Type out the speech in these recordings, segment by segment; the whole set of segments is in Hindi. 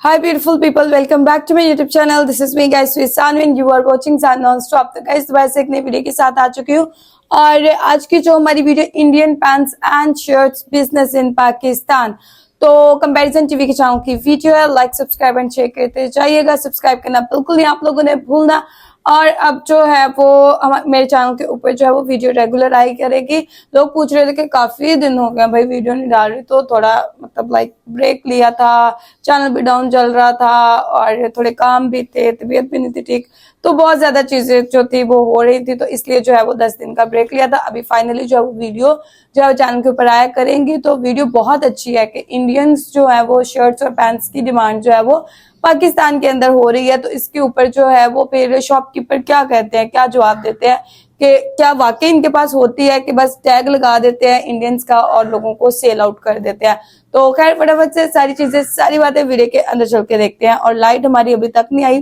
Hi beautiful people, welcome back to my YouTube channel. This is me guys with Sanvi and you are watching San Non-Stop. तो guys दोबारा से एक नई वीडियो के साथ आ चुकी हूँ और आज की जो हमारी video Indian pants and shirts business in Pakistan, तो कंपैरिजन टीवी के चैनल की वीडियो है। लाइक सब्सक्राइब एंड शेयर करते जाइएगा। सब्सक्राइब करना बिल्कुल नहीं आप लोगों ने भूलना। और अब जो है वो मेरे चैनल के ऊपर जो है वो वीडियो रेगुलर आई करेगी। लोग पूछ रहे थे कि काफी दिन हो गया भाई वीडियो नहीं डाल रही, तो थोड़ा मतलब लाइक ब्रेक लिया था, चैनल भी डाउन चल रहा था और थोड़े काम भी थे, तबीयत भी नहीं थी ठीक, तो बहुत ज्यादा चीजें जो थी वो हो रही थी, तो इसलिए जो है वो 10 दिन का ब्रेक लिया था। अभी फाइनली जो है वो वीडियो जो है चैनल के ऊपर आया करेंगी। तो वीडियो बहुत अच्छी है कि इंडियंस जो है वो शर्ट्स और पैंट्स की डिमांड जो है वो पाकिस्तान के अंदर हो रही है। तो इसके ऊपर जो है वो फिर शॉपकीपर क्या कहते हैं, क्या जवाब देते हैं कि क्या वाकई इनके पास होती है कि बस टैग लगा देते हैं इंडियंस का और लोगों को सेल आउट कर देते हैं। तो खैर फटाफट से सारी चीजें सारी बातें वीडियो के अंदर चल के देखते हैं। और लाइट हमारी अभी तक नहीं आई,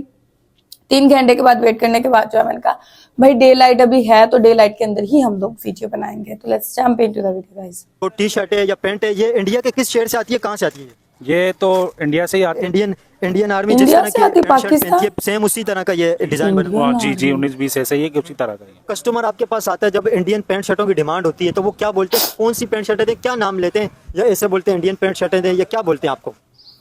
3 घंटे के बाद वेट करने के बाद जो है मैंने कहा भाई डे लाइट अभी है तो डे लाइट के अंदर ही हम लोग वीडियो बनाएंगे। तो let's jump into the video guys. तो टी शर्ट है या पैंट है, ये इंडिया के किस शहर से आती है, कहाँ से आती है? ये तो इंडिया से ही आती है। इंडियन आर्मी जिस इंडिया तरह से की आती है, पैंट शर्ट पाकिस्तान? पहनती है सेम उसी तरह का ये डिजाइन बना हुआ है। जी जी 19-20 ऐसा ही है कि उसी तरह का ही है। कस्टमर आपके पास आता है जब इंडियन पैंट शर्टों की डिमांड होती है तो वो क्या बोलते हैं, कौन सी पैंट शर्टें दें, क्या नाम लेते हैं, या ऐसे बोलते हैं इंडियन पैंट शर्टें दें, या क्या बोलते हैं आपको?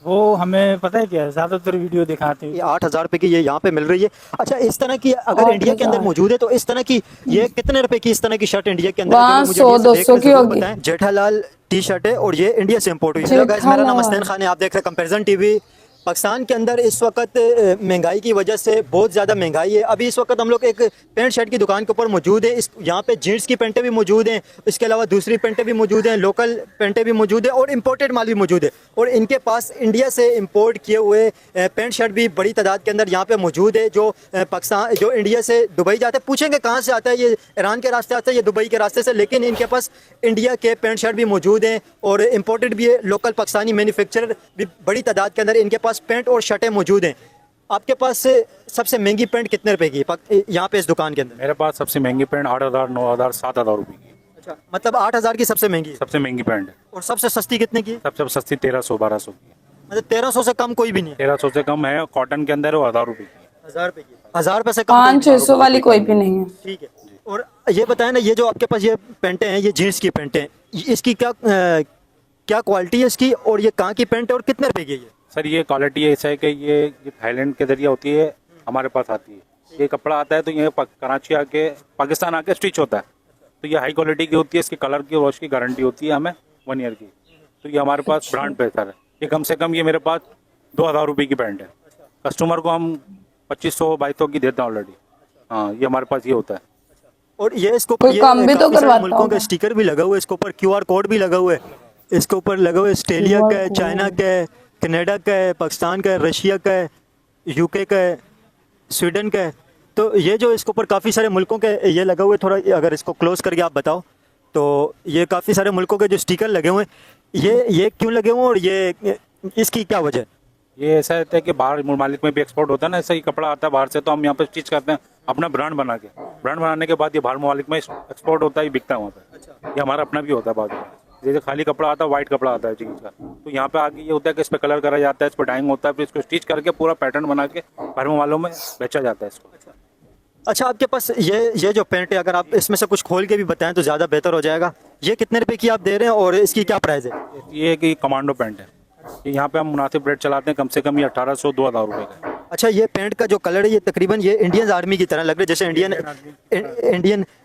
वो हमें पता है क्या, ज्यादातर वीडियो दिखाते हैं। ये 8,000 रुपए की ये यहाँ पे मिल रही है। अच्छा, इस तरह की अगर इंडिया के अंदर मौजूद है तो इस तरह की ये कितने रुपए की इस तरह की शर्ट इंडिया के अंदर है? वहाँ मुझे 100-200 की होगी। बताएं। जेठालाल टी शर्ट है और ये इंडिया से इम्पोर्ट हुई है। गाइस, मेरा नाम मस्तान खान है, आप देख रहे हैं कंपैरिजन टीवी। पाकिस्तान के अंदर इस वक्त महंगाई की वजह से बहुत ज़्यादा महंगाई है। अभी इस वक्त हम लोग एक पैंट शर्ट की दुकान के ऊपर मौजूद है। इस यहाँ पे जीन्स की पैंटें भी मौजूद हैं, इसके अलावा दूसरी पैंटें भी मौजूद हैं, लोकल पैंटें भी मौजूद है और इम्पोर्टेड माल भी मौजूद है। और इनके पास इंडिया से इम्पोर्ट किए हुए पैंट शर्ट भी बड़ी तादाद के अंदर यहाँ पे मौजूद है, जो पाकिस्तान जो इंडिया से दुबई जाते हैं। पूछेंगे कहाँ से आता है, ये ईरान के रास्ते आता है, ये दुबई के रास्ते से, लेकिन इनके पास इंडिया के पैंट शर्ट भी मौजूद हैं और इम्पोर्टेड भी है। लोकल पाकिस्तानी मैन्युफैक्चरर भी बड़ी तादाद के अंदर इनके पास पैंट और शर्टें मौजूद हैं। आपके पास सबसे महंगी पैंट कितने रुपए की यहाँ पे इस दुकान के अंदर? मेरे पास सबसे महंगी पैंट 8,000, 9,000, 7,000 रुपए की। अच्छा, मतलब 8,000 की सबसे महंगी है। सबसे महंगी पैंट है। और सबसे सस्ती कितने की? सबसे सस्ती 1,300-1,200 की है। मतलब 1,300 से कम कोई भी नहीं है? 1,300 से कम है, कॉटन के अंदर वो 1,000 रुपए की है। 1,000 रुपए की? 1,000 रुपए से कम? 500-600 वाली कोई भी नहीं है। ठीक है। और ये बताएं ना, ये जो आपके पास ये पैंटें हैं, ये जीन्स की पैंटें, इसकी क्या क्वालिटी है इसकी, और ये कहाँ की पैंट है और कितने रुपए की है ये? सर ये क्वालिटी ऐसा है कि ये थाईलैंड के जरिए होती है, हमारे पास आती है। ये कपड़ा आता है तो ये कराची आके पाकिस्तान आके स्टिच होता है, तो ये हाई क्वालिटी की होती है। इसकी कलर की वॉश की गारंटी होती है हमें 1 ईयर की। तो ये हमारे पास ब्रांड पे सर है। ये कम से कम ये मेरे पास 2,000 रुपये की पैंट है। कस्टमर को हम 2,500-2,200 की देते हैं ऑलरेडी। हाँ, ये हमारे पास ये होता है। और ये इसको कोई काम भी तो काफी सारे करवाता मुल्कों होगा। का स्टिकर भी लगा हुआ है, इसके ऊपर QR कोड भी लगा हुआ है, इसके ऊपर लगा हुआ है ऑस्ट्रेलिया का है, चाइना का है, कनाडा का है, पाकिस्तान का है, रशिया का है, UK का है, स्वीडन का है। तो ये जो इसके ऊपर काफ़ी सारे मुल्कों के ये लगा हुआ है, थोड़ा अगर इसको क्लोज करके आप बताओ तो ये काफ़ी सारे मुल्कों के जो स्टिकर लगे हुए हैं, ये क्यों लगे हुए हैं और ये इसकी क्या वजह है? ये ऐसा रहता है कि बाहर ममालिक में भी एक्सपोर्ट होता है ना, ऐसा ही कपड़ा आता है बाहर से, तो हम यहाँ पे स्टिच करते हैं अपना ब्रांड बना के। ब्रांड बनाने के बाद ये बाहर ममालिक में एक्सपोर्ट होता है, बिकता है वहाँ पे। ये हमारा अपना भी होता है बाद में। जैसे खाली कपड़ा आता है, वाइट कपड़ा आता है जीन्स का, तो यहाँ पे आके ये होता है कि इस पे कलर करा जाता है, इस पे डाइंग होता है, फिर इसको स्टिच करके पूरा पैटर्न बना के बाहर वालों में बेचा जाता है इसको। अच्छा, आपके पास ये जो पैंट है, अगर आप इसमें से कुछ खोल के भी बताएं तो ज़्यादा बेहतर हो जाएगा। ये कितने रुपए की आप दे रहे हैं और इसकी क्या प्राइस है? ये कि कमांडो पैंट है, ये यहाँ पे हम मुनासिब रेट चलाते हैं, कम से कम ये 1,800-2,000 रुपये का है। अच्छा, ये पैंट का जो कलर है ये तकरीबन ये इंडियन आर्मी की तरह लग रहा है, जैसे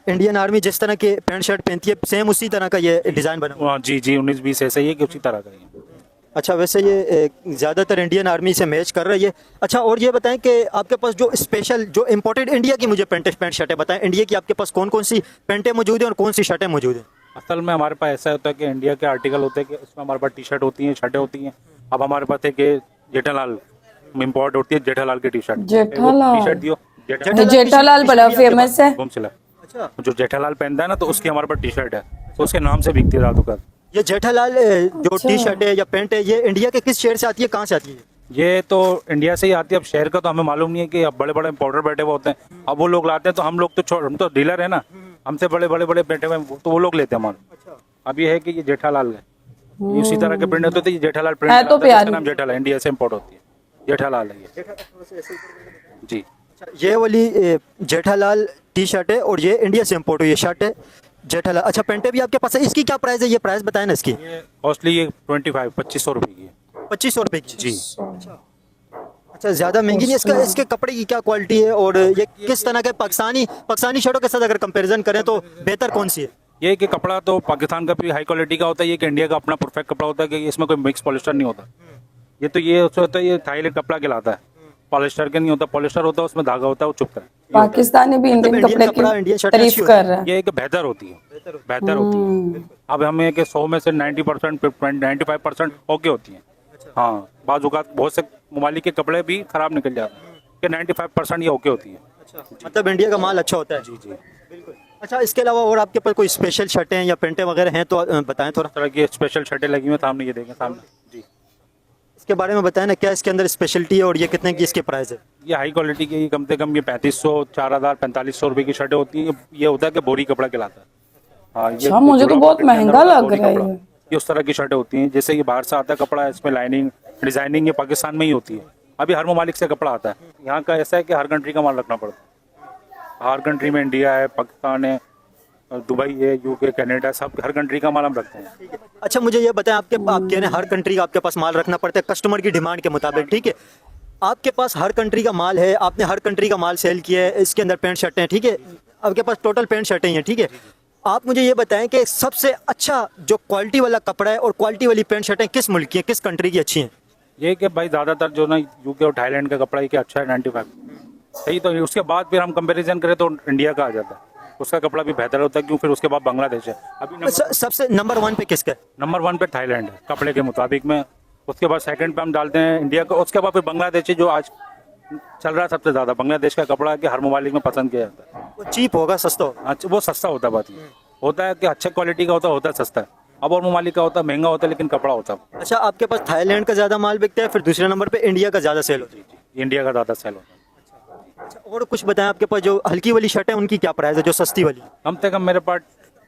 इंडियन आर्मी जिस तरह के पैंट शर्ट पहनती है सेम उसी तरह का ये डिज़ाइन बना हुआ है। जी जी 19-20 ऐसा ही है कि उसी तरह का है। अच्छा, वैसे ये ज़्यादातर इंडियन आर्मी से मैच कर रही है। अच्छा, और ये बताएं कि आपके पास जो स्पेशल जो इम्पोर्टेड इंडिया की मुझे पैंट शर्टें बताएं, इंडिया की आपके पास कौन कौन सी पैंटें मौजूद हैं और कौन सी शर्टें मौजूद हैं? असल में हमारे पास ऐसा होता है कि इंडिया के आर्टिकल होते हैं कि इसमें हमारे पास टी शर्ट होती हैं, शर्टें होती हैं। अब हमारे पास है कि जेठालाल इम्पोर्ट होती है, जेठालाल की T shirt. Jethalal? T shirt दियो, जेठालाल बड़ा फेमस है। अच्छा, जो जेठालाल पहनता है ना, तो उसकी हमारे पास टी शर्ट है, तो उसके नाम से बिकती है रातों का। ये जेठालाल जो टी शर्ट है या पैंट है, ये इंडिया के किस शहर से आती है, कहाँ से आती है? ये तो इंडिया से ही आती है। अब शहर का तो हमें मालूम नहीं है कि अब बड़े बड़े इम्पोर्टर बैठे हुए होते हैं, अब वो लोग लाते हैं, तो हम लोग तो हम तो डीलर है ना, हमसे बड़े बैठे हुए तो वो लोग लेते हैं हमारे। अब ये है कि ये जेठालाल है, ये उसी तरह के प्रिंट होते थे, ये जेठालाल प्रिंट है तो प्यारी। नाम जेठालाल इंडिया से इम्पोर्ट होती है। जेठालाल है ये। जी ये वाली जेठालाल टी शर्ट है और ये इंडिया से इम्पोर्ट हुई है शर्ट है जेठालाल। अच्छा पेंटे भी आपके पास है, इसकी क्या प्राइस है, ये प्राइस बताएं ना इसकी। ये कॉस्टली ये 2500 रुपये की है। 2500 रुपये की जी अच्छा ज़्यादा महंगी नहीं। इसका इसके कपड़े की क्या क्वालिटी है और ये किस तरह के पाकिस्तानी शर्टों के साथ अगर कंपैरिजन करें तो बेहतर कौन सी है। ये कि कपड़ा तो पाकिस्तान का भी हाई क्वालिटी का होता है, ये कि इंडिया का अपना परफेक्ट कपड़ा होता है कि इसमें कोई मिक्स पॉलिस्टर नहीं होता। ये तो ये उसमें होता है, ये थाईलैंड कपड़ा कहलाता है, पॉलिस्टर के नहीं होता। पॉलिस्टर होता है उसमें धागा होता है, वो चुभता है। पाकिस्तानी भी इंडियन मतलब कपड़े कपड़ा, की इंडियन शर्ट तारीफ अच्छी होती कर रहा है। ये एक बेहतर होती है, बेहतर होती है। अब हमें कि 100 में से 90% 95% ओके होती है। हाँ बाज़ औक़ात बहुत से ममालिक के कपड़े भी खराब निकल जाते हैं कि 95% ये ओके होती है। मतलब इंडिया का माल अच्छा होता है। जी जी। बिल्कुल। अच्छा इसके अलावा और आपके पास कोई स्पेशल शर्टें या पेंटें वगैरह हैं तो बताएं थोड़ा। इस तरह की स्पेशल शर्टें लगी हुई हैं सामने, ये देखें सामने। जी इसके बारे में बताएं ना, क्या इसके अंदर स्पेशलिटी है और ये कितने की इसकी प्राइस है। ये हाई क्वालिटी की, ये कम से कम ये 3500 4000 4500 रुपये की शर्टें होती हैं। ये होता है कि बोरी कपड़ा कहलाता है। हाँ ये अच्छा, मुझे तो जुड़ा बहुत कपड़े के अंदर महंगा होता है लग बोरी रहा है कपड़ा। ये। ये उस तरह की शर्टें होती हैं जैसे ये बाहर से आता है कपड़ा, इसमें लाइनिंग डिजाइनिंग ये पाकिस्तान में ही होती है। अभी हर ममालिक से कपड़ा आता है। यहाँ का ऐसा है कि हर कंट्री का माल रखना पड़ता है। हर कंट्री में इंडिया है, पाकिस्तान है, दुबई है, यूके, कनाडा, सब हर कंट्री का माल हम रखते हैं। अच्छा मुझे ये बताएं, आप कह रहे हैं हर कंट्री का आपके पास माल रखना पड़ता है कस्टमर की डिमांड के मुताबिक, ठीक है। आपके पास हर कंट्री का माल है, आपने हर कंट्री का माल सेल किया है, इसके अंदर पैंट शर्टें, ठीक है। आपके पास टोटल पैंट शर्टें हैं, ठीक है। आप मुझे ये बताएं कि सबसे अच्छा जो क्वालिटी वाला कपड़ा है और क्वालिटी वाली पैंट शर्टें किस मुल्क की हैं, किस कंट्री की अच्छी हैं। ये कि भाई ज़्यादातर जो ना यूके और थाईलैंड का कपड़ा है कि अच्छा है 95 सही। तो उसके बाद फिर हम कंपैरिजन करें तो इंडिया का आ जाता है, उसका कपड़ा भी बेहतर होता है। क्यों फिर उसके बाद बांग्लादेश है। अभी सबसे नंबर 1 पे किसका है। नंबर 1 पे थाईलैंड है कपड़े के मुताबिक में। उसके बाद सेकंड पे हम डालते हैं इंडिया को। उसके बाद फिर बांग्लादेश है जो आज चल रहा है सबसे ज़्यादा। बांग्लादेश का कपड़ा कि हर ममालिक में पसंद किया जाता है। वो चीप होगा, सस्ता होगा। अच्छा वो सस्ता होता है, बात ये होता है कि अच्छे क्वालिटी का होता है सस्ता है। अब और ममालिक का होता है महंगा होता है लेकिन कपड़ा होता है। अच्छा आपके पास थाईलैंड का ज़्यादा माल बिकता है, फिर दूसरे नंबर पे इंडिया का ज़्यादा सेल होता है। इंडिया का ज़्यादा सेल होता है। अच्छा, और कुछ बताएं आपके पास जो हल्की वाली शर्ट है उनकी क्या प्राइस है, जो सस्ती वाली। कम से कम मेरे पास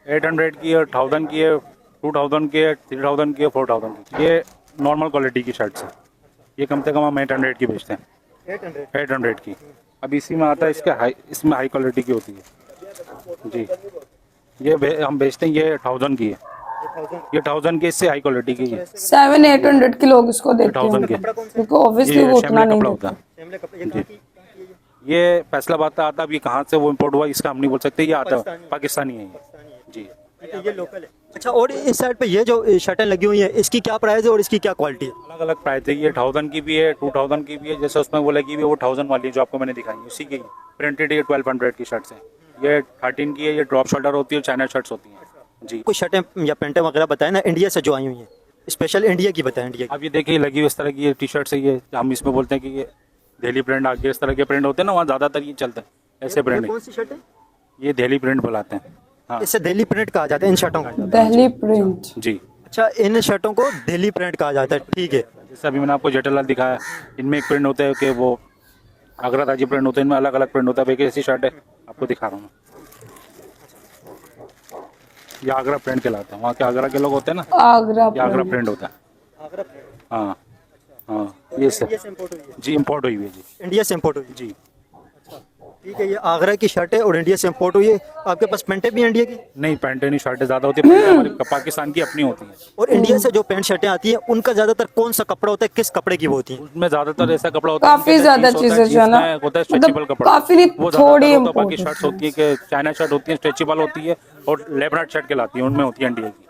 800 की है, 1000 की है, 2000 की है, 3000 की है, 4000 की। ये नॉर्मल क्वालिटी की शर्ट्स है। ये कम से कम हम 800 की बेचते हैं। 800 की। अब इसी में आता है इसमें हाई क्वालिटी की होती है जी। ये हम बेचते हैं, ये 1000 की है। ये 1000 की, इससे हाई क्वालिटी की है। 700-800 के लोग इसको देते 1000 हैं के। क्योंकि ऑब्वियसली ये वो उतना शैमले नहीं कपड़ा देते। होता है। ये फैसलाबाद का आता है। अब ये कहाँ से वो इम्पोर्ट हुआ इसका हम नहीं बोल सकते। ये आता है पाकिस्तानी है ये जी। ये लोकल है। अच्छा और इस साइड पे ये जो शर्टें लगी हुई है इसकी क्या प्राइस है और इसकी क्या क्वालिटी है। अलग अलग प्राइस है। ये 1000 की भी है, 2000 की भी है। जैसे उसमें वो लगी हुई है वो 1000 वाली जो आपको मैंने दिखाई उसी की प्रिंटेड ये 1200 की शर्ट्स है। ये 13 की है। ये ड्रॉप शोल्डर होती है, चाइना शर्ट्स होती हैं जी। कुछ शर्टें या पेंटें वगैरह बताएं ना इंडिया से जो आई हुई हैं, स्पेशल इंडिया की बताएं। इंडिया अब ये देखिए लगी हुई इस तरह की ये टी शर्ट्स है। ये हम इसमें बोलते हैं कि ये दिल्ली प्रिंट आगे इस तरह के प्रिंट होते हैं ना, वहाँ ज़्यादातर ये चलते हैं ऐसे प्रिंट। कौन सी शर्ट है। ये दिल्ली प्रिंट बुलाते हैं। हाँ इससे दिल्ली प्रिंट कहा जाता है इन शर्टों का। दिल्ली प्रिंट। जी। अच्छा इन शर्टों को दिल्ली प्रिंट कहा जाता है, ठीक है। जैसे अभी मैंने आपको जेठालाल दिखाया, इनमें एक प्रिंट होता है कि वो आगरा ताजी प्रिंट होता है। इनमें अलग अलग प्रिंट होता है। देखिए ऐसी शर्ट है आपको दिखा रहा हूँ। ये आगरा प्रिंट कहलाता है। वहाँ के आगरा के लोग होते हैं ना, आगरा ये आगरा प्रिंट होता है। हाँ हाँ ये सर जी इम्पोर्ट हुई हुई है जी। इंडिया से इम्पोर्ट हुई जी ठीक है। ये आगरा की शर्ट है और इंडिया से इम्पोर्ट हुई है। आपके पास पेंटें भी हैं इंडिया की। नहीं पैंटें नहीं, शर्टें ज़्यादा होती है। पैंटें हमारी पाकिस्तान की अपनी होती है। और इंडिया से जो पैंट शर्टें आती हैं उनका ज़्यादातर कौन सा कपड़ा होता है, किस कपड़े की वो होती हैं। उसमें ज़्यादातर ऐसा कपड़ा होता है, काफी ज्यादा चीजें जो है ना, होता है स्ट्रेचेबल मतलब कपड़ा। काफी नहीं, वो थोड़ी ज़्यादातर होता है। बाकी import शर्ट्स होती है कि चाइना शर्ट होती है, स्ट्रेचेबल होती है और लेबनाट शर्ट कहलाती है, उनमें होती है इंडिया की।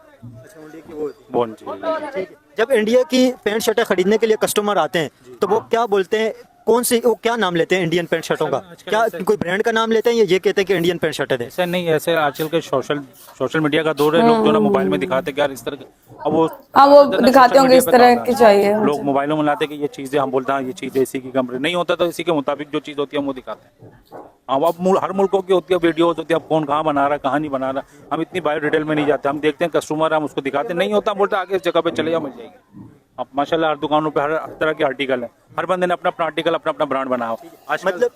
बोन जी। जब इंडिया की पैंट शर्टें खरीदने के लिए कस्टमर आते हैं तो वो क्या बोलते हैं, कौन सी वो क्या नाम लेते हैं इंडियन पैंट शर्टों का। क्या कोई ब्रांड का नाम लेते हैं या ये कहते हैं कि इंडियन पैंट शर्टें दें। ऐसा नहीं, ऐसे आजकल के सोशल मीडिया का दौर है। लोग जो ना मोबाइल में दिखाते हैं कि यार इस तरह के, अब वो हाँ वो सोशल दिखाते होंगे मीडिया इस पे तरह तो की चाहिए। लोग मोबाइलों में लाते हैं कि ये चीज़ें, हम बोलते हैं ये चीज़ इसी की कंपनी नहीं होता, तो इसी के मुताबिक जो चीज़ होती है हम वो दिखाते हैं। हाँ अब हर मुल्कों की होती है वीडियोज होती है। अब कौन कहाँ बना रहा है, कहाँ नहीं बना रहा, हम इतनी बायो डिटेल में नहीं जाते। हम देखते हैं कस्टमर, हम उसको दिखाते नहीं होता, हम बोलते हैं आगे इस जगह पे चले जाओ, मिल जाएगी। अब माशाल्लाह हर दुकानों पे हर तरह के आर्टिकल है। हर बंदे ने अपना अपना आर्टिकल, अपना अपना ब्रांड बनाया।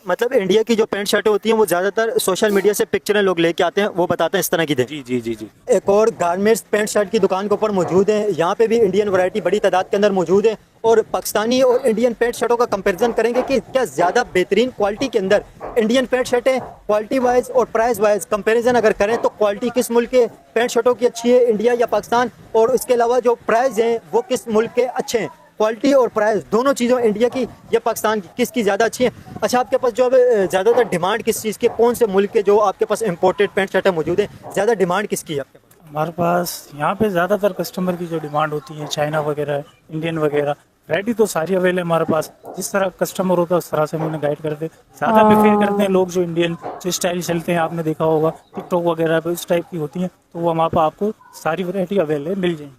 मतलब इंडिया की जो पैंट शर्टें होती हैं वो ज़्यादातर सोशल मीडिया से पिक्चरें लोग लेके आते हैं, वो बताते हैं इस तरह की दें। जी जी जी जी। एक और गारमेंट्स पैंट शर्ट की दुकान के ऊपर मौजूद है। यहाँ पे भी इंडियन वैरायटी बड़ी तादाद के अंदर मौजूद है और पाकिस्तानी और इंडियन पैंट शर्टों का कंपैरिजन करेंगे कि क्या ज़्यादा बेहतरीन क्वालिटी के अंदर इंडियन पैंट शर्टें क्वालिटी वाइज और प्राइस वाइज कंपैरिजन अगर करें तो क्वालिटी किस मुल्क के पैंट शर्टों की अच्छी है, इंडिया या पाकिस्तान, और इसके अलावा जो प्राइस हैं वो किस मुल्क के अच्छे हैं, क्वालिटी और प्राइस दोनों चीज़ों इंडिया की या पाकिस्तान की किसकी ज़्यादा अच्छी है। अच्छा, आपके पास जो अब ज़्यादातर डिमांड किस चीज़ के, कौन से मुल्क के जो आपके पास इंपोर्टेड पैंट शर्टें मौजूद हैं, ज़्यादा डिमांड किसकी है आपके पास? हमारे पास यहाँ पे ज़्यादातर कस्टमर की जो डिमांड होती है चाइना वगैरह, इंडियन वगैरह, वैरायटी तो सारी अवेलेबल है हमारे पास। जिस तरह कस्टमर होता है उस तरह से हम उन्हें गाइड करते हैं। ज़्यादा प्रेफर करते हैं लोग जो इंडियन जो स्टाइल चलते हैं, आपने देखा होगा टिकटॉक वगैरह पे उस टाइप की होती हैं, तो वो वहाँ पर आपको सारी वैरायटी अवेलेबल मिल जाएंगी।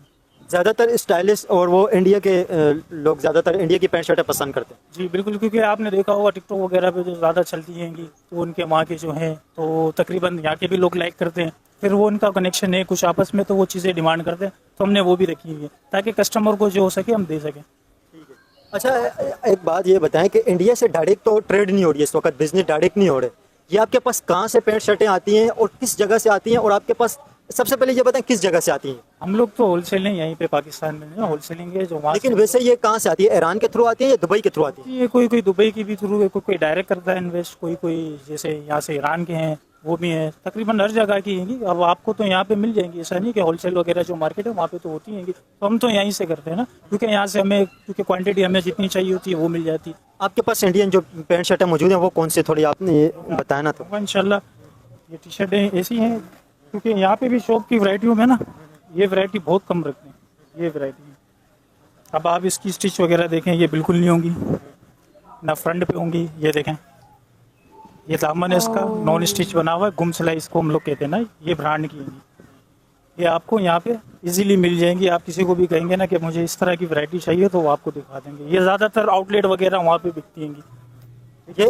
ज़्यादातर स्टाइलिश और वो इंडिया के लोग ज़्यादातर इंडिया की पैंट शर्टें पसंद करते हैं। जी बिल्कुल, क्योंकि आपने देखा होगा टिकटॉक वगैरह पे जो ज़्यादा चलती हैं तो उनके वहाँ के जो हैं तो तकरीबन यहाँ के भी लोग लाइक करते हैं। फिर वो उनका कनेक्शन है कुछ आपस में, तो वो चीज़ें डिमांड करते हैं, तो हमने वो भी रखी हुई है ताकि कस्टमर को जो हो सके हम दे सकें। अच्छा, एक बात ये बताएं कि इंडिया से डायरेक्ट तो ट्रेड नहीं हो रही है इस वक्त, बिजनेस डायरेक्ट नहीं हो रहे, ये आपके पास कहाँ से पैंट शर्टें आती हैं और किस जगह से आती हैं, और आपके पास सबसे पहले ये बताएं किस जगह से आती हैं? हम लोग तो होलसेल हैं यहीं पे पाकिस्तान में, होलसेलिंग है जो वहाँ लेकिन वैसे ये कहाँ से आती है, ईरान के थ्रू आती है या दुबई के थ्रू आती है? ये कोई कोई दुबई की भी थ्रू है, कोई डायरेक्ट करता है इन्वेस्ट, कोई जैसे यहाँ से ईरान के हैं वो भी हैं, तकरीबन हर जगह की हैं। अब आपको तो यहाँ पे मिल जाएंगी, ऐसा नहीं कि होलसेल वगैरह जो मार्केट है वहाँ पे तो होती हैं, तो हम तो यहीं से करते हैं ना, क्योंकि यहाँ से हमें क्योंकि क्वांटिटी हमें जितनी चाहिए होती है वो मिल जाती है। आपके पास इंडियन जो पैंट शर्टें मौजूद हैं वो कौन से, थोड़ी आपने ये बताया ना। तो इंशाल्लाह ये टी शर्टें ऐसी हैं, क्योंकि यहाँ पे भी शॉप की वैरायटियों में ना ये वैरायटी बहुत कम रखते हैं, ये वैरायटी है। अब आप इसकी स्टिच वगैरह देखें, ये बिल्कुल नहीं होंगी ना फ्रंट पे होंगी। ये देखें, ये दामन है इसका नॉन स्टिच बना हुआ है, गुम सिलाई इसको हम लोग कहते हैं ना, ये ब्रांड की है। ये आपको यहाँ पे इजीली मिल जाएंगी। आप किसी को भी कहेंगे ना कि मुझे इस तरह की वैरायटी चाहिए तो वो आपको दिखा देंगे। ये ज़्यादातर आउटलेट वगैरह वहाँ पे बिकती हैं।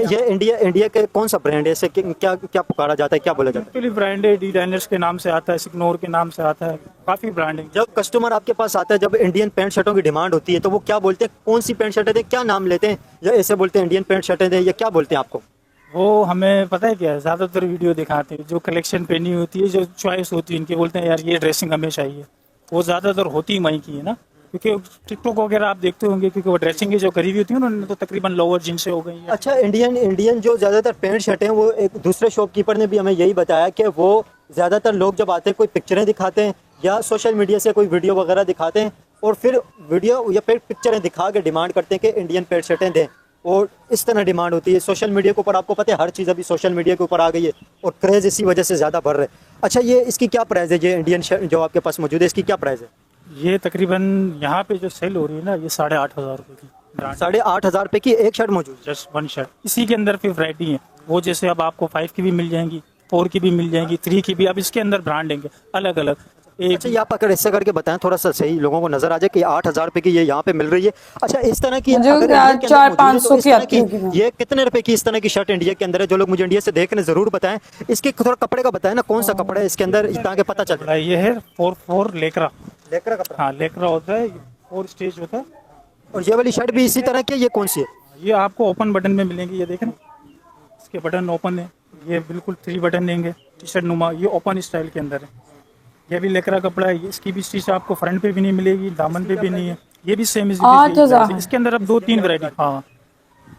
ये इंडिया के कौन सा ब्रांड है, इसे क्या क्या पुकारा जाता है, क्या बोला जाता है? ब्रांड है, डी डाइनर्स के नाम से आता है, सिग्नोर के नाम से आता है, काफ़ी ब्रांड है। जब कस्टमर आपके पास आता है, जब इंडियन पैंट शर्टों की डिमांड होती है तो वो क्या बोलते हैं, कौन सी पैंट शर्टें दें, क्या नाम लेते हैं, या ऐसे बोलते हैं इंडियन पैंट शर्टें दें, या क्या बोलते हैं आपको? वो हमें पता है क्या है, ज़्यादातर वीडियो दिखाते हैं, जो कलेक्शन पहनी होती है, जो चॉइस होती है इनकी, बोलते हैं यार ये ड्रेसिंग हमें चाहिए। वो ज़्यादातर होती वहीं की है ना, क्योंकि टिकटॉक वगैरह आप देखते होंगे, क्योंकि वो ड्रेसिंग जो करी हुई होती है उन्होंने तो तकरीबन लोअर जींस से हो गई है। अच्छा, इंडियन जो ज़्यादातर पैंट शर्ट हैं, वो एक दूसरे शॉपकीपर ने भी हमें यही बताया कि वो ज़्यादातर लोग जब आते हैं कोई पिक्चरें दिखाते हैं या सोशल मीडिया से कोई वीडियो वगैरह दिखाते हैं, और फिर वीडियो या फिर पिक्चरें दिखा के डिमांड करते हैं कि इंडियन पैंट शर्टें दें, और इस तरह डिमांड होती है। सोशल मीडिया के ऊपर आपको पता है हर चीज़ अभी सोशल मीडिया के ऊपर आ गई है, और क्रेज़ इसी वजह से ज़्यादा बढ़ रहा है। अच्छा, ये इसकी क्या प्राइस है, ये इंडियन शर्ट जो आपके पास मौजूद है, इसकी क्या प्राइस है? ये तकरीबन यहाँ पे जो सेल हो रही है ना, ये 8,500 रुपये की, 8,500 रुपये की एक शर्ट मौजूद है? Just one shirt. इसी के अंदर फिर वैरायटी है, वो जैसे अब आपको 5 की भी मिल जाएंगी, 4 की भी मिल जाएंगी, 3 की भी। अब इसके अंदर ब्रांड हैं अलग अलग। अच्छा, ये आप अगर ऐसे करके बताएं थोड़ा सा सही, लोगों को नजर आ जाए कि 8,000 रुपये की ये यहाँ पे मिल रही है। अच्छा, इस तरह की जो 400-500 की आती है, ये कितने रुपए की इस तरह की शर्ट इंडिया के अंदर है? जो लोग मुझे इंडिया से देख रहे हैं जरूर बताएं। इसके थोड़ा कपड़े का बताएं ना, कौन सा कपड़ा है इसके अंदर, ताकि पता चल जाए। ये है 4 लेकरा कपड़ा। हाँ, लेकरा होता है, 4 स्टेज होता है। और ये वाली शर्ट भी इसी तरह की है, ये कौन सी है? ये आपको ओपन बटन में मिलेंगी, ये देखें इसके बटन ओपन है, ये बिल्कुल 3 बटन देंगे, टी शर्ट नुमा, ये ओपन स्टाइल के अंदर है। ये भी लेकरा कपड़ा है, इसकी भी स्टिच आपको फ्रंट पे भी नहीं मिलेगी, दामन पे भी नहीं है। ये भी सेम इसके अंदर अब 2-3 वैरायटी। हाँ,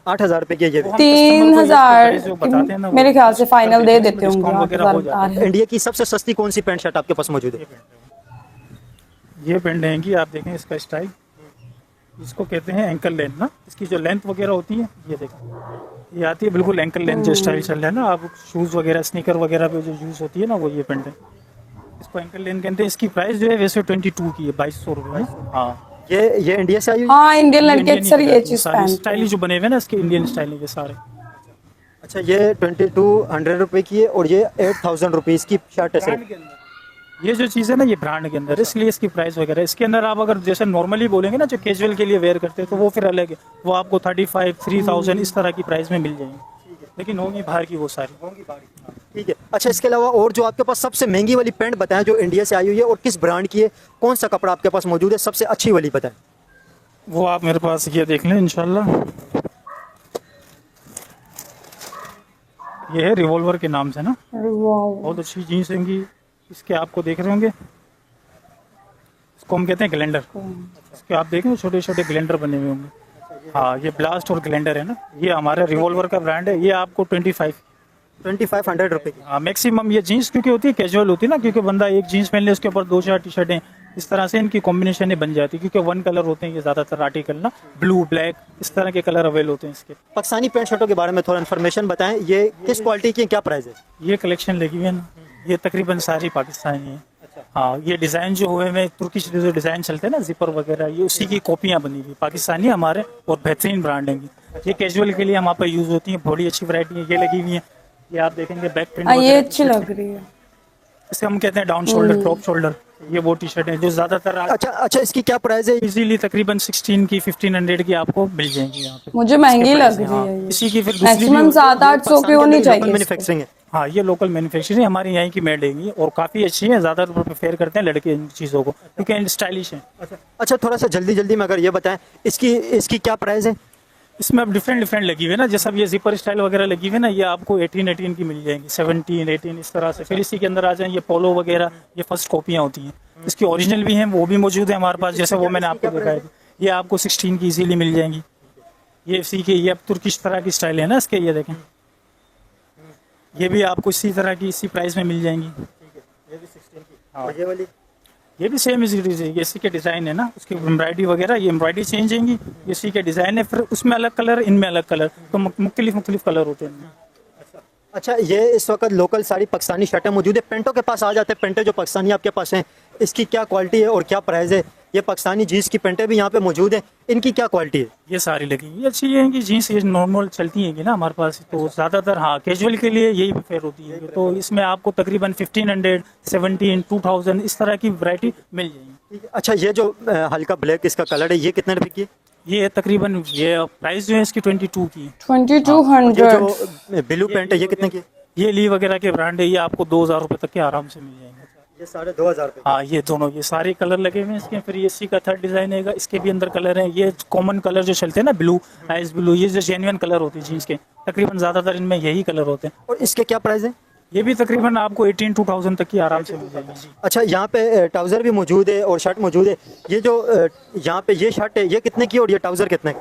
8,000 रुपये की ये भी। 3,000 मेरे ख्याल से फाइनल दे देते होंगे। इंडिया की सबसे सस्ती कौन सी पैंट शर्ट आपके पास मौजूद है? ये पैंट रहेंगी, आप देखें इसका स्टाइल, इसको कहते हैं एंकल लेंथ ना। इसकी जो लेंथ वगैरह होती है, ये देखें, ये आती है बिल्कुल एंकल लेंथ, जो स्टाइल चल रहा है ना। आप शूज़ वगैरह स्नीकर वगैरह पे जो यूज़ होती है ना, वो ये पैंट है, इसको एंकल लेंथ कहते हैं। इसकी प्राइस जो है वैसे 22 की है, 2,200 रुपये। हाँ, ये इंडिया से आई हुई? हाँ, इंडियन लड़के अक्सर ये चीज़ पहनते हैं। स्टाइलिश जो बने हुए ना इसके, इंडियन स्टाइल के सारे। अच्छा, ये 2,200 रुपये की है, और ये 8,000 रुपीज़ की शर्ट है सिर्फ। ये जो चीज़ है ना, ये ब्रांड के अंदर, इसलिए इसकी प्राइस वगैरह। इसके अंदर आप अगर जैसे नॉर्मली बोलेंगे ना, जो कैजुअल के लिए वेयर करते हैं, तो वो फिर अलग है, वो आपको 35, 3,000 इस तरह की प्राइस में मिल जाएंगी, लेकिन होंगी बाहर की वो सारी। ठीक है। अच्छा, इसके अलावा और जो आपके पास सबसे महंगी वाली पैंट बताएं जो इंडिया से आई हुई है, और किस ब्रांड की है, कौन सा कपड़ा आपके पास मौजूद है, सबसे अच्छी वाली बताएं। वो आप मेरे पास ये देख लें इंशाल्लाह। ये है रिवॉल्वर के नाम से ना, बहुत अच्छी जीन्स होंगी। इसके आपको देख रहे होंगे, इसको हम कहते हैं ग्लैंडर। इसके आप देखें छोटे छोटे ग्लैंडर बने हुए होंगे। हाँ, ये ब्लास्ट और ग्लैंडर है ना, ये हमारा रिवॉल्वर का ब्रांड है। ये आपको 2500 रुपये की। हाँ, मैक्सिमम ये जीन्स क्योंकि होती है कैजुअल होती है ना, क्योंकि बंदा एक जीन्स पहन ले उसके ऊपर 2-4 टी शर्टें, इस तरह से इनकी कॉम्बिनेशन बन जाती है। क्योंकि वन कलर होते हैं ये ज़्यादातर आर्टिकल ना, ब्लू ब्लैक इस तरह के कलर अवेल होते हैं इसके। पाकिस्तानी पैंट शर्टों के बारे में थोड़ा इन्फॉर्मेशन बताएं, ये किस क्वालिटी की, क्या प्राइस है? ये कलेक्शन लगी हुई है ना, ये तकरीबन सारी पाकिस्तानी है। हाँ, ये डिज़ाइन जो हुए में तुर्किश जो डिज़ाइन चलते हैं ना, जिपर वगैरह, ये उसी की कॉपियाँ बनी हुई पाकिस्तानी हमारे, और बेहतरीन ब्रांड हैं ये। कैजुअल के लिए हमारे पास यूज़ होती हैं, बड़ी अच्छी वैरायटी है। ये लगी हुई है, ये आप देखेंगे बैक प्रिंट। ये अच्छी लग रही है। इसे हम कहते हैं डाउन शोल्डर, टॉप शोल्डर। ये वो टी शर्ट है जो ज्यादातर अच्छा, इसकी क्या प्राइस है? इजीली तकरीबन 16 की 1500 की आपको मिल जाएंगी यहाँ पे। मुझे महंगी लग रही है ये। इसी की फिर मैक्सिमम 700-800 की होनी चाहिए। मैन्युफैक्चरिंग है। हाँ, ये लोकल मैन्युफैक्चरिंग हमारे यहाँ की मेड है और काफी अच्छी है। ज्यादा प्रेफर करते हैं लड़के इन चीजों को क्योंकि स्टाइलिश है। अच्छा, थोड़ा सा जल्दी में अगर ये बताएं, इसकी क्या प्राइस है? इसमें अब डिफरेंट लगी हुई है ना, जैसे अब ये जिपर स्टाइल वगैरह लगी हुई है ना, ये आपको 18 की मिल जाएंगी, 17, 18 इस तरह से। फिर इसी के अंदर आ जाए ये पोलो वगैरह, ये फर्स्ट कॉपियाँ होती हैं। इसकी ओरिजिनल भी हैं, वो भी मौजूद है हमारे पास, जैसे वो मैंने आपको दिखाया था। ये आपको 16 की इजीली मिल जाएंगी। ये इसी के, ये अब तुर्किश तरह की स्टाइल है ना इसके, ये देखें, ये भी आपको इसी तरह की इसी प्राइस में मिल जाएंगी। और ये वाली? ये भी सेम इसी के डिज़ाइन है ना, उसकी एम्ब्रॉयडरी वगैरह, ये एम्ब्रॉयडरी चेंज होंगी, इसी के डिज़ाइन है। फिर उसमें अलग कलर, इनमें अलग कलर, तो मुख्तलिफ कलर होते हैं। अच्छा, ये इस वक्त लोकल सारी पाकिस्तानी शर्टें मौजूद है। पेंटों के पास आ जाते हैं, पेंटें जो पाकिस्तानी आपके पास हैं, इसकी क्या क्वालिटी है और क्या प्राइस है? ये पाकिस्तानी जीन्स की पेंटें भी यहाँ पे मौजूद हैं, इनकी क्या क्वालिटी है? ये सारी लगेंगी, अच्छी है कि जीन्स ये नॉर्मल चलती हैं ना हमारे पास, तो ज़्यादातर हाँ कैजुअल के लिए यही प्रेफर होती है। तो इसमें आपको तकरीबन 1500, 17, 2000 इस तरह की वैरायटी मिल जाएगी। अच्छा, ये जो हल्का ब्लैक इसका कलर है, ये कितने रुपए की है? ये तकरीबन ये प्राइस जो है इसकी 22 की है। 2200। ये जो ब्लू पेंट है, ये कितने की है? ये ली वगैरह के ब्रांड है, ये आपको 2000 रुपये तक के आराम से मिल जाएंगे। ये साढ़े 2000 रुपये। हाँ, ये दोनों, ये सारे कलर लगे हुए हैं इसके। फिर ये इसी का थर्ड डिजाइन है, इसके भी अंदर कलर है। ये कॉमन कलर जो चलते हैं ना, ब्लू, आइस ब्लू, ये जो जेन्युइन कलर होते हैं जीन्स के, तकरीबन ज्यादातर इनमें यही कलर होते हैं। और इसके क्या प्राइस है? ये भी तकरीबन आपको 18-2000 तक की आराम से मिल जाएगी जी। अच्छा, यहाँ पे ट्राउज़र भी मौजूद है और शर्ट मौजूद है। ये जो यहाँ पे ये शर्ट है, ये कितने की और ये ट्राउज़र कितने की?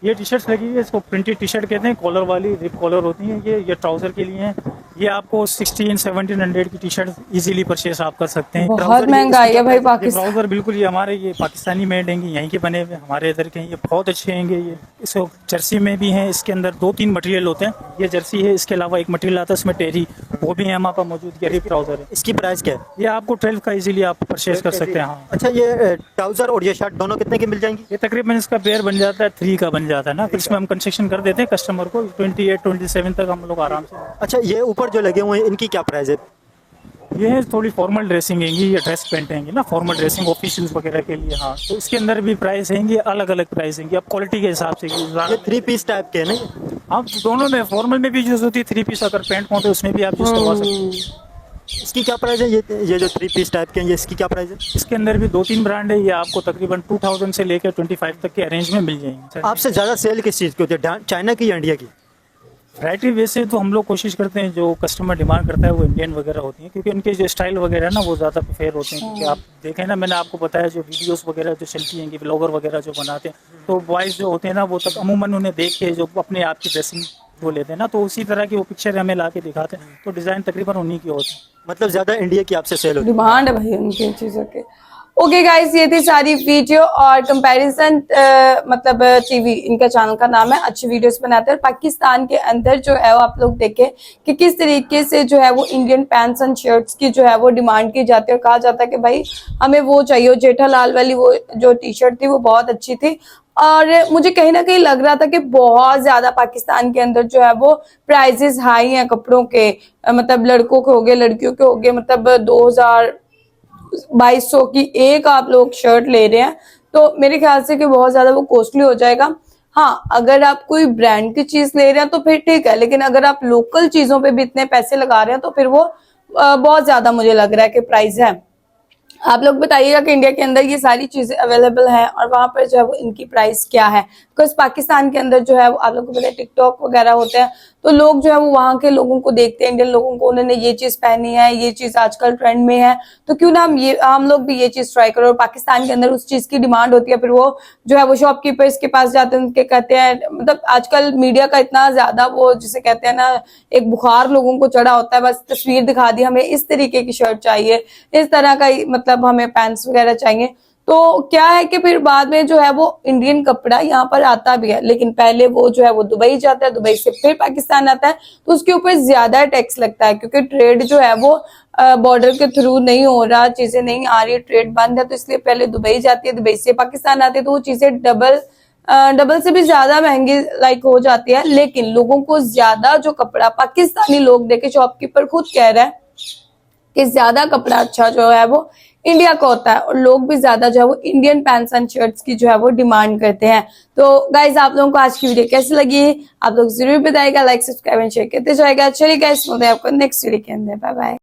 ये टी शर्ट्स लगी हुई है, इसको प्रिंटेड टी शर्ट कहते हैं, कॉलर वाली, रिप कॉलर होती हैं। ये ट्राउजर के लिए हैं। ये आपको 1600-1700 की टी शर्ट इजीली परचेस आप कर सकते हैं। बहुत महंगाई है भाई पाकिस्तान। ट्राउजर बिल्कुल ये हमारे ये पाकिस्तानी मेड हैं, यहीं के बने हुए, हमारे इधर के हैं, ये बहुत अच्छे हैं। ये इसको जर्सी में भी हैं, इसके अंदर 2-3 मटेरियल होते हैं। ये जर्सी है, इसके अलावा एक मटेरियल आता है इसमें टेरी, वो भी है हमारे पास मौजूद। ये रिप ट्राउजर है। इसकी प्राइस क्या है? ये आपको 12 का इजीली आप परचेस कर सकते हैं। हाँ। अच्छा, ये ट्राउज़र और ये शर्ट दोनों कितने की मिल जाएंगी? ये तकरीबन इसका पेयर बन जाता है 3 का बन जाता है ना, फिर इसमें हम कंसेक्शन कर देते हैं कस्टमर को, 28-27 तक हम लोग आराम से। अच्छा, ये ऊपर जो लगे हुए हैं, इनकी क्या प्राइस है? ये है थोड़ी फॉर्मल ड्रेसिंग हैंगी, ये ड्रेस पैंट हैंगी ना, फॉर्मल ड्रेसिंग ऑफिशियल वगैरह के लिए। हाँ, तो इसके अंदर भी प्राइस हैंगी, अलग अलग प्राइस हैंगी, अब क्वालिटी के हिसाब से। ये 3 पीस टाइप के है ना? हाँ, दोनों में फॉर्मल में भी यूज होती है 3 पीस, अगर पैंट होते उसमें भी आप यूज करवा सकते हैं। इसकी क्या प्राइस है? ये जो 3 पीस टाइप के हैं, ये इसकी क्या प्राइस है? इसके अंदर भी 2-3 ब्रांड है, ये आपको तकरीबन 2000 से लेकर 25 तक के रेंज में मिल जाएंगे। आपसे ज़्यादा सेल किस चीज़ की होती है, चाइना की या इंडिया की? वैरायटी वैसे तो हम लोग कोशिश करते हैं, जो कस्टमर डिमांड करता है वो इंडियन वगैरह होती है, क्योंकि उनके जो स्टाइल वगैरह है ना वो ज़्यादा प्रेफर होते हैं। क्योंकि आप देखें ना, मैंने आपको बताया जो वीडियोस वगैरह जो चलती हैं, ब्लॉगर वगैरह जो बनाते हैं, तो बॉयज़ जो होते हैं ना वो तक अमूमन उन्हें देख के जो अपने आप की ड्रेसिंग वो लेते हैं ना, तो उसी तरह की वो पिक्चर हमें ला के दिखाते हैं, तो डिज़ाइन तकरीबन उन्हीं की होती है। मतलब ज़्यादा इंडिया की आपसे सेल होती है? डिमांड है भाई उनकी चीजों के। ओके गाइस, ये थी सारी वीडियो और कंपैरिजन, मतलब टीवी इनका चैनल का नाम है, अच्छी वीडियोस बनाते हैं। और पाकिस्तान के अंदर जो है वो आप लोग देखें कि किस तरीके से जो है वो इंडियन पैंट्स एंड शर्ट्स की जो है वो डिमांड की जाती है, और कहा जाता है कि भाई हमें वो चाहिए। जेठालाल वाली वो जो टी शर्ट थी वो बहुत अच्छी थी, और मुझे कहीं ना कहीं लग रहा था कि बहुत ज्यादा पाकिस्तान के अंदर जो है वो प्राइसेस हाई हैं कपड़ों के, मतलब लड़कों के हो गए, लड़कियों के हो गए, मतलब 2200 की एक आप लोग शर्ट ले रहे हैं, तो मेरे ख्याल से कि बहुत ज्यादा वो कॉस्टली हो जाएगा। हाँ, अगर आप कोई ब्रांड की चीज ले रहे हैं तो फिर ठीक है, लेकिन अगर आप लोकल चीजों पे भी इतने पैसे लगा रहे हैं तो फिर वो बहुत ज्यादा मुझे लग रहा है कि प्राइस है। आप लोग बताइएगा कि इंडिया के अंदर ये सारी चीजें अवेलेबल हैं और वहां पर जो है वो इनकी प्राइस क्या है। बिकॉज पाकिस्तान के अंदर जो है वो आप लोग को पता है टिकटॉक वगैरह होते हैं, तो लोग जो है वो वहां के लोगों को देखते हैं, इंडियन लोगों को, उन्होंने ये चीज पहनी है, ये चीज आजकल ट्रेंड में है, तो क्यों ना हम लोग भी ये चीज ट्राई करो। और पाकिस्तान के अंदर उस चीज की डिमांड होती है, फिर वो जो है वो शॉपकीपर्स के पास जाते हैं, उनके कहते हैं, मतलब आजकल मीडिया का इतना ज्यादा वो जिसे कहते हैं ना एक बुखार लोगों को चढ़ा होता है, बस तस्वीर दिखा दी हमें इस तरीके की शर्ट चाहिए, इस तरह का मतलब हमें पैंट्स वगैरह चाहिए। तो क्या है कि फिर बाद में जो है वो इंडियन कपड़ा यहाँ पर आता भी है, लेकिन पहले वो जो है वो दुबई जाता है, दुबई से फिर पाकिस्तान आता है, तो उसके ऊपर ज्यादा टैक्स लगता है, क्योंकि ट्रेड जो है वो बॉर्डर के थ्रू नहीं हो रहा, चीजें नहीं आ रही, ट्रेड बंद है, तो इसलिए पहले दुबई जाती है, दुबई से पाकिस्तान आती है, तो वो चीजें डबल से भी ज्यादा महंगी लाइक हो जाती है। लेकिन लोगों को ज्यादा जो कपड़ा पाकिस्तानी लोग देखे, शॉपकीपर खुद कह रहा है कि ज्यादा कपड़ा अच्छा जो है वो इंडिया का होता है, और लोग भी ज्यादा जो है वो इंडियन पैंट्स एंड शर्ट्स की जो है वो डिमांड करते हैं। तो गाइज आप लोगों को आज की वीडियो कैसी लगी आप लोग जरूर बताइएगा, लाइक सब्सक्राइब एंड शेयर करते जाएगा। चलिए गाइज मिलते हैं आपको नेक्स्ट वीडियो के अंदर, बाय बाय।